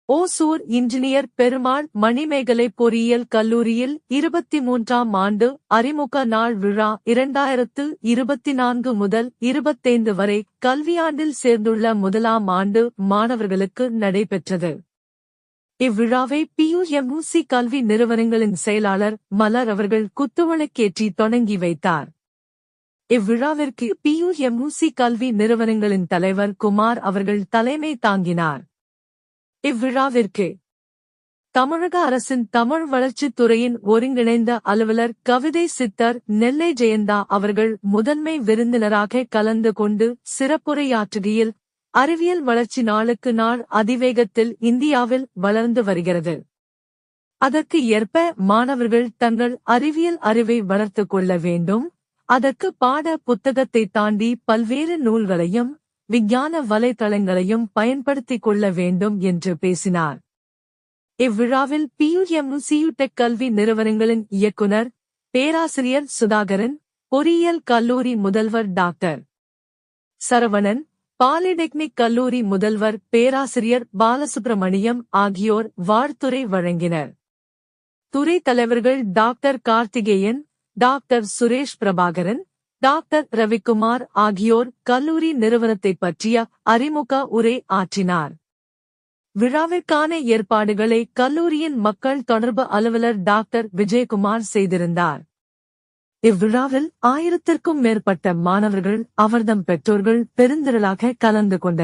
Hosur engineer Perumal Manimekalai பொறியியல் கல்லூரியில் 23ஆம் ஆண்டு அறிமுக நாள் விழா 2024 முதல் 25 வரை கல்வியாண்டில் சேர்ந்துள்ள முதலாம் ஆண்டு மாணவர்களுக்கு நடைபெற்றது. இவ்விழாவை PUMC கல்வி நிறுவனங்களின் செயலாளர் மலர் அவர்கள் குத்துவிளக்கேற்றி தொடங்கி வைத்தார். இவ்விழாவிற்கு PUMC கல்வி நிறுவனங்களின் தலைவர் குமார் அவர்கள் தலைமை தாங்கினார். இவ்விழாவிற்கு தமிழக அரசின் தமிழ் வளர்ச்சித் துறையின் ஒருங்கிணைந்த அலுவலர் கவிதை சித்தர் நெல்லை ஜெயந்தா அவர்கள் முதன்மை விருந்தினராக கலந்து கொண்டு சிறப்புரையாற்றுகையில், அறிவியல் வளர்ச்சி நாளுக்கு நாள் அதிவேகத்தில் இந்தியாவில் வளர்ந்து வருகிறது. அதற்கு ஏற்ப மாணவர்கள் தங்கள் அறிவியல் அறிவை வளர்த்துக் கொள்ள வேண்டும். அதற்கு பாட புத்தகத்தை தாண்டி பல்வேறு நூல்களையும் விஞ்ஞான வலைத்தளங்களையும் பயன்படுத்திக் கொள்ள வேண்டும் என்று பேசினார். இவ்விழாவில் PUMC டெக் கல்வி நிறுவனங்களின் இயக்குனர் பேராசிரியர் சுதாகரன், பொறியியல் கல்லூரி முதல்வர் டாக்டர் சரவணன், பாலிடெக்னிக் கல்லூரி முதல்வர் பேராசிரியர் பாலசுப்ரமணியம் ஆகியோர் வாழ்த்துரை வழங்கினர். துறை தலைவர்கள் doctor Karthikeyan, doctor Suresh Prabhakaran, doctor Ravikumar ஆகியோர் கல்லூரி நிறுவனத்தைப் பற்றிய அறிமுக உரை ஆற்றினார். விழாவிற்கான ஏற்பாடுகளை கல்லூரியின் மக்கள் தொடர்பு அலுவலர் டாக்டர் விஜயகுமார் செய்திருந்தார். இவ்விழாவில் 1000க்கும் மேற்பட்ட மாணவர்கள் அவர்தம் பெற்றோர்கள் பெருந்திரளாக கலந்து கொண்டனர்.